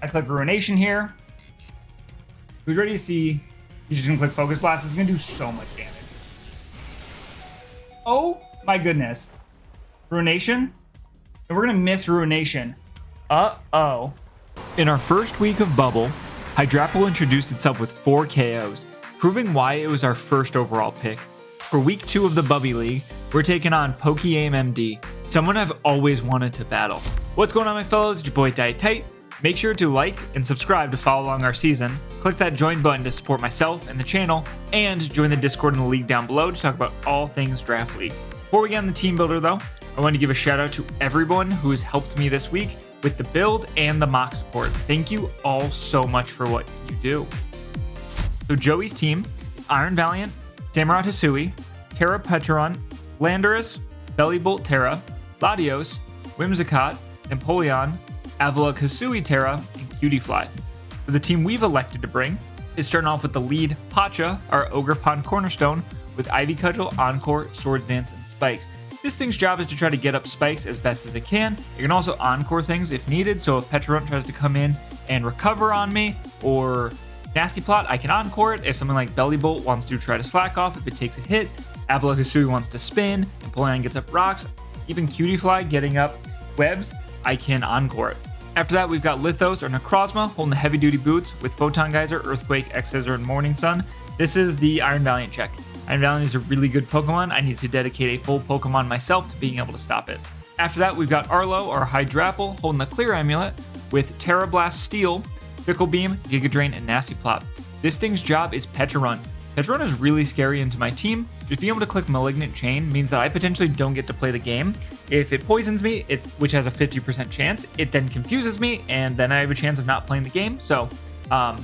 I click Ruination here. Who's ready to see? He's just gonna click Focus Blast. It's gonna do so much damage. Oh my goodness. Ruination? And we're gonna miss Ruination. Uh-oh. In our first week of Bubble, Hydrapple introduced itself with 4 KOs, proving why it was our first overall pick. For week 2 of the Bubby League, we're taking on Pokeaimmd, someone I've always wanted to battle. What's going on, my fellows? It's your boy DyeItTight. Make sure to like and subscribe to follow along our season. Click that join button to support myself and the channel, and join the Discord in the league down below to talk about all things Draft League. Before we get on the team builder though, I want to give a shout out to everyone who has helped me this week with the build and the mock support. Thank you all so much for what you do. So Joey's team is Iron Valiant, Samurott Hisui, Terra Petron, Landorus, Bellybolt Terra, Latios, Whimsicott, Empoleon, Avalok Hisui Terra, and Cutiefly. So the team we've elected to bring is starting off with the lead Pacha, our Ogre Pond Cornerstone, with Ivy Cudgel, Encore, Swords Dance, and Spikes. This thing's job is to try to get up spikes as best as it can. It can also encore things if needed, so if Petrarunt tries to come in and recover on me, or Nasty Plot, I can encore it. If something like Bellybolt wants to try to slack off if it takes a hit, Avalok Hisui wants to spin, and Empoleon gets up rocks, even Cutiefly getting up webs, I can encore it. After that, we've got Lithos or Necrozma holding the heavy duty boots with Photon Geyser, Earthquake, X-Scissor, and Morning Sun. This is the Iron Valiant check. Iron Valiant is a really good Pokemon. I need to dedicate a full Pokemon myself to being able to stop it. After that, we've got Arlo or Hydrapple holding the Clear Amulet with Terra Blast Steel, Fickle Beam, Giga Drain, and Nasty Plot. This thing's job is Petrarunt. Petrarunt is really scary into my team. Just being able to click Malignant Chain means that I potentially don't get to play the game. If it poisons me, which has a 50% chance, it then confuses me, and then I have a chance of not playing the game. So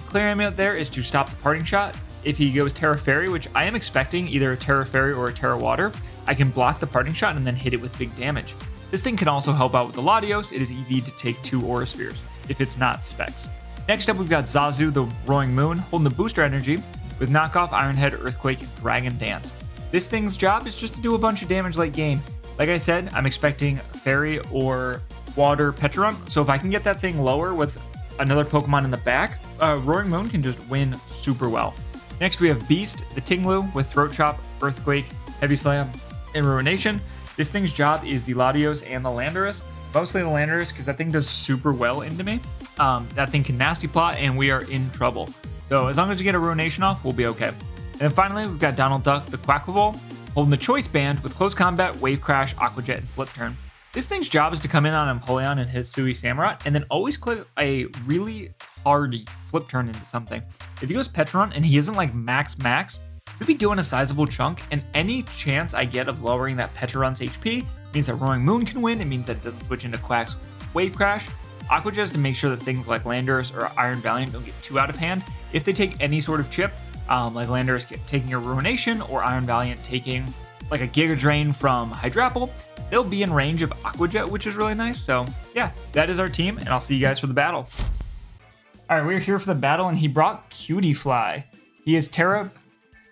Clear Amulet there is to stop the parting shot. If he goes Terra Fairy, which I am expecting either a Terra Fairy or a Terra Water, I can block the parting shot and then hit it with big damage. This thing can also help out with the Latios. It is EV to take 2 Aura Spheres, if it's not Specs. Next up, we've got Zazu, the Roaring Moon, holding the Booster Energy with Knockoff, Iron Head, Earthquake, and Dragon Dance. This thing's job is just to do a bunch of damage late game. Like I said, I'm expecting Fairy or Water Petrarunt, so if I can get that thing lower with another Pokemon in the back, Roaring Moon can just win super well. Next, we have Beast, the Tinglu, with Throat Chop, Earthquake, Heavy Slam, and Ruination. This thing's job is the Latios and the Landorus. Mostly the Landorus, because that thing does super well into me. That thing can Nasty Plot, and we are in trouble. So as long as we get a Ruination off, we'll be okay. And then finally, we've got Donald Duck, the Quackable, holding the Choice Band with Close Combat, Wave Crash, Aqua Jet, and Flip Turn. This thing's job is to come in on Empoleon and Hisui Samurott, and then always click a really hardy Flip Turn into something. If he goes Petrarunt and he isn't like max, we'd be doing a sizable chunk, and any chance I get of lowering that Petrarunt's HP means that Roaring Moon can win. It means that it doesn't switch into Quack's Wave Crash. Aqua Jet is to make sure that things like Landorus or Iron Valiant don't get too out of hand. If they take any sort of chip, like Landorus taking a Ruination or Iron Valiant taking like a Giga Drain from Hydrapple, they'll be in range of Aqua Jet, which is really nice. So yeah, that is our team, and I'll see you guys for the battle. All right, we're here for the battle, and he brought Cutiefly. He is Terra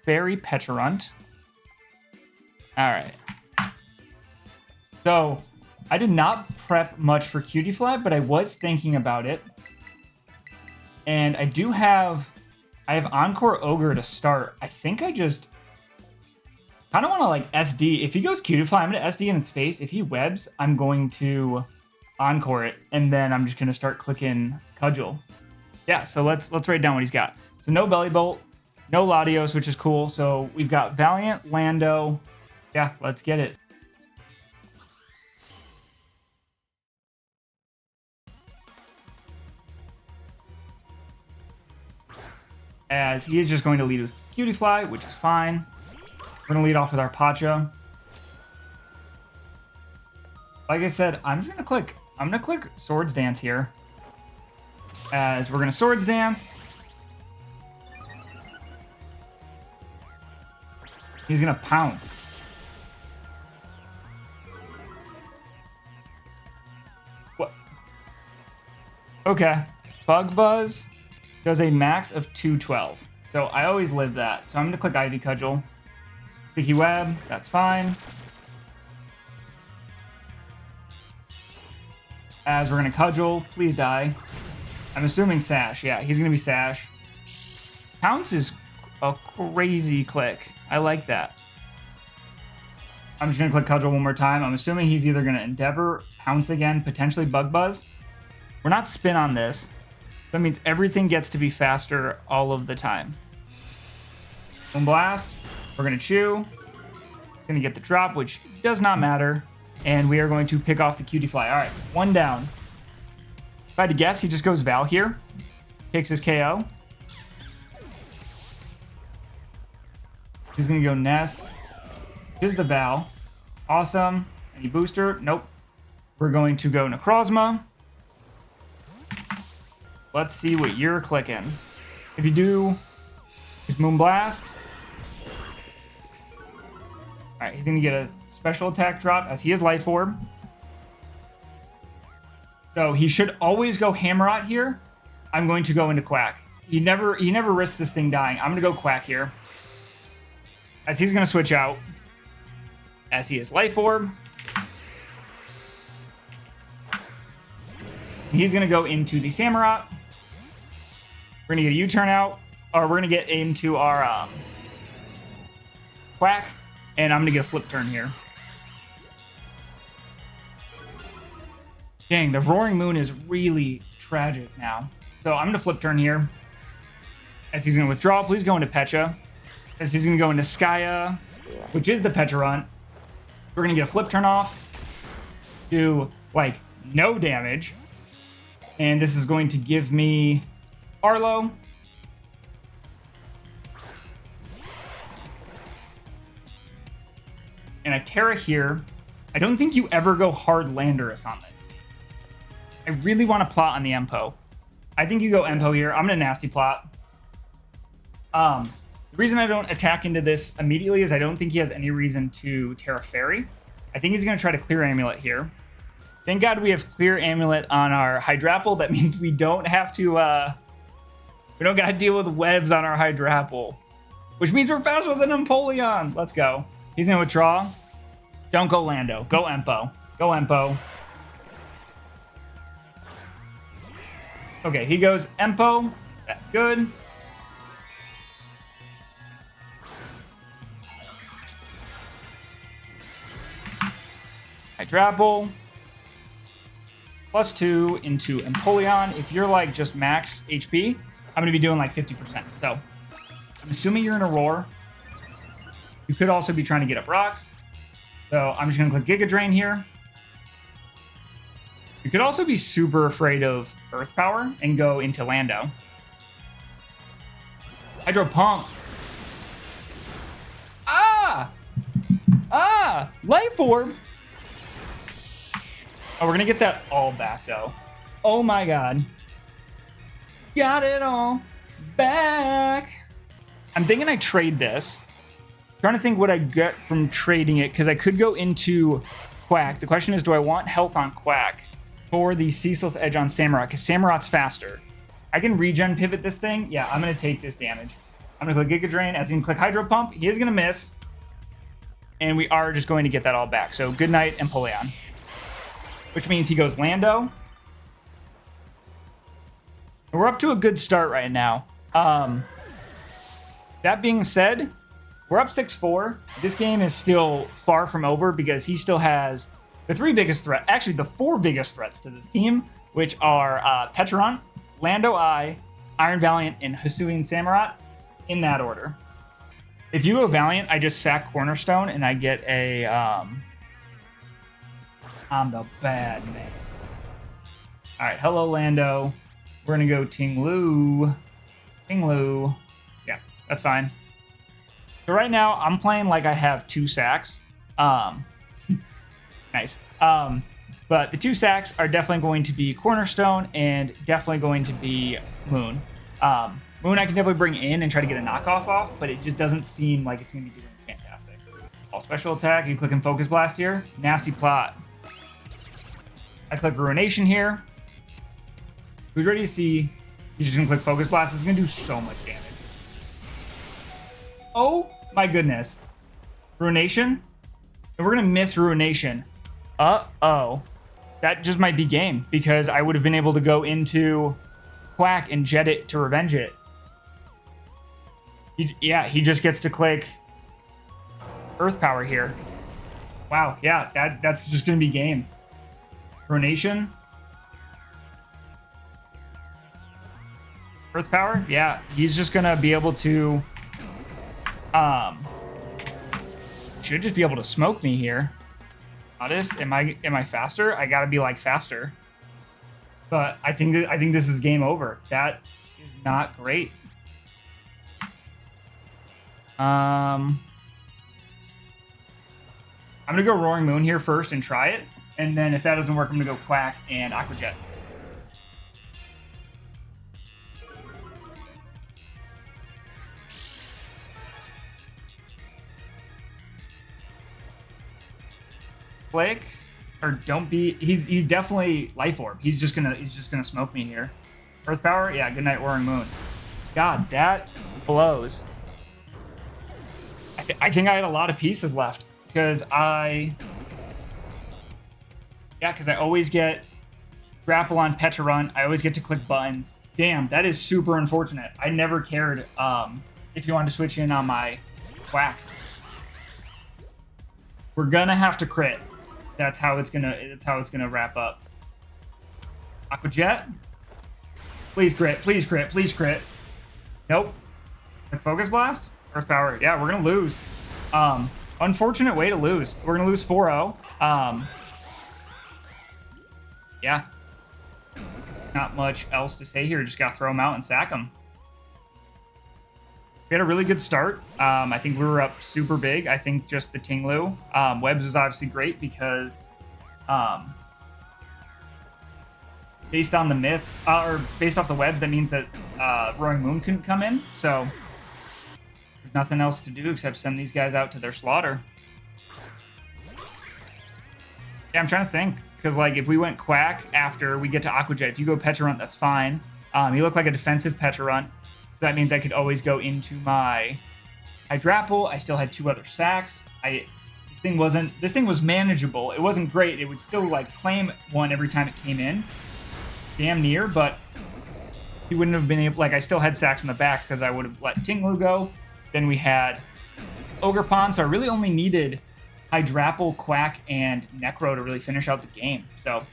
Fairy Petrarunt. All right. So I did not prep much for Cutiefly, but I was thinking about it. And I have Encore Ogre to start. I think I just kind of want to like SD. If he goes Cutiefly, I'm going to SD in his face. If he webs, I'm going to Encore it, and then I'm just going to start clicking Cudgel. Yeah, so let's write down what he's got. So no Bellybolt, no Latios, which is cool. So we've got Valiant, Lando. Yeah, let's get it. As he is just going to lead with Cutiefly, which is fine. We're going to lead off with our Pacha. Like I said, I'm going to click Swords Dance here. As we're going to Swords Dance. He's going to pounce. What? Okay. Bug Buzz does a max of 212. So I always live that. So I'm going to click Ivy Cudgel. Sticky Web, that's fine. As we're going to Cudgel, please die. I'm assuming Sash. Yeah, he's going to be Sash. Pounce is a crazy click. I like that. I'm just going to click Cudgel one more time. I'm assuming he's either going to Endeavor, Pounce again, potentially Bug Buzz. We're not Spin on this. That means everything gets to be faster all of the time. Moonblast. We're going to Chew. Going to get the drop, which does not matter. And we are going to pick off the Cutie Fly. All right, one down. If I had to guess, he just goes Val here. Takes his KO. He's going to go Ness. Here's the Val. Awesome. Any booster? Nope. We're going to go Necrozma. Let's see what you're clicking. If you do, just Moonblast. All right, he's going to get a special attack drop as he is Life Orb. So he should always go Hammerot here. I'm going to go into Quack. He never risks this thing dying. I'm going to go Quack here. As he's going to switch out. As he is Life Orb. He's going to go into the Samurott. We're going to get a U-turn out. Or we're going to get into our Quack. And I'm going to get a flip turn here. Dang, the Roaring Moon is really tragic now. So I'm going to flip turn here. As he's going to withdraw, please go into Pecha. As he's going to go into Skya, which is the Pecha Runt. We're going to get a flip turn off. Do, like, no damage. And this is going to give me Arlo. And a Terra here. I don't think you ever go hard Landorus on this. I really want to plot on the Empo. I think you go Empo here. I'm going to Nasty Plot. The reason I don't attack into this immediately is I don't think he has any reason to Terra Fairy. I think he's going to try to clear Amulet here. Thank God we have clear Amulet on our Hydrapple. That means we don't have to, we don't got to deal with webs on our Hydrapple. Which means we're faster than Empoleon. Let's go. He's going to withdraw. Don't go Lando. Go Empo. Go Empo. Okay, he goes Empo. That's good. Hydrapple. +2 into Empoleon. If you're like just max HP, I'm going to be doing like 50%. So I'm assuming you're in a Roar. You could also be trying to get up rocks. So I'm just going to click Giga Drain here. You could also be super afraid of Earth Power and go into Lando. Hydro Pump. Life Orb. Oh, we're going to get that all back, though. Oh, my God. Got it all back. I'm thinking I trade this. Trying to think what I get from trading it, because I could go into Quack. The question is, do I want health on Quack for the Ceaseless Edge on Samurott? Because Samurot's faster. I can regen pivot this thing. Yeah, I'm going to take this damage. I'm going to click Giga Drain. As he can click Hydro Pump, he is going to miss. And we are just going to get that all back. So good night, Empoleon. Which means he goes Lando. And we're up to a good start right now. That being said, we're up 6-4. This game is still far from over because he still has the three biggest threats, actually the four biggest threats to this team, which are Pecharunt, Lando I, Iron Valiant, and Hisuian Samurott in that order. If you go Valiant, I just sack Cornerstone and I get a... I'm the bad man. All right, hello, Lando. We're going to go Ting-Lu. Ting-Lu. Yeah, that's fine. So right now, I'm playing like I have 2 sacks. Nice. But the 2 sacks are definitely going to be Cornerstone and definitely going to be Moon. Moon I can definitely bring in and try to get a knockoff off, but it just doesn't seem like it's going to be doing fantastic. All special attack, you click and Focus Blast here. Nasty Plot. I click Ruination here. Who's ready to see? He's just going to click Focus Blast. This is going to do so much damage. Oh my goodness. Ruination? And we're going to miss Ruination. Uh-oh. That just might be game because I would have been able to go into Quack and jet it to revenge it. He just gets to click Earth Power here. Wow, yeah, that's just gonna be game. Ruination. Earth Power, yeah, he's just gonna be able to should just be able to smoke me here. Honest, am I faster? I gotta be like faster. But I think this is game over. That is not great. I'm gonna go Roaring Moon here first and try it, and then if that doesn't work, I'm gonna go Quack and Aqua Jet. Click, or don't be. He's definitely Life Orb. He's just gonna smoke me here. Earth Power, yeah. Good night, Roaring Moon. God, that blows. I think I had a lot of pieces left because I always get grapple on Pecharunt. I always get to click buttons. Damn, that is super unfortunate. I never cared if you wanted to switch in on my Quack. We're gonna have to crit. That's how it's gonna wrap up. Aqua Jet. Please crit, please crit, please crit. Nope. Like Focus Blast? Earth Power. Yeah, we're gonna lose. Unfortunate way to lose. We're gonna lose 4-0. Yeah. Not much else to say here. Just gotta throw them out and sack them. We had a really good start. I think we were up super big. I think just the Tinglu. Webs was obviously great because based on the miss, or based off the webs, that means that Roaring Moon couldn't come in. So there's nothing else to do except send these guys out to their slaughter. Yeah, I'm trying to think. Because, like, if we went Quack after we get to Aqua Jet, if you go Pecharunt, that's fine. You look like a defensive Pecharunt. So that means I could always go into my Hydrapple. I still had 2 other sacks. This thing was manageable. It wasn't great. It would still like claim 1 every time it came in. Damn near, but he wouldn't have been able, like, I still had sacks in the back because I would have let Tinglu go. Then we had Ogerpon, so I really only needed Hydrapple, Quack, and Necro to really finish out the game. So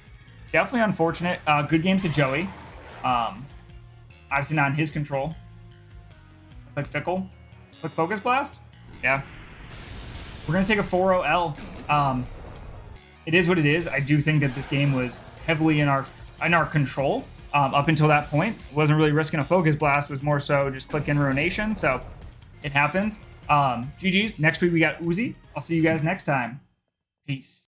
definitely unfortunate. Good game to Joey. Obviously not in his control. Like Fickle. Like Focus Blast? Yeah. We're going to take a 4-0 L. It is what it is. I do think that this game was heavily in our control up until that point. It wasn't really risking a Focus Blast. It was more so just click in Ruination. So it happens. GG's. Next week we got Uzi. I'll see you guys next time. Peace.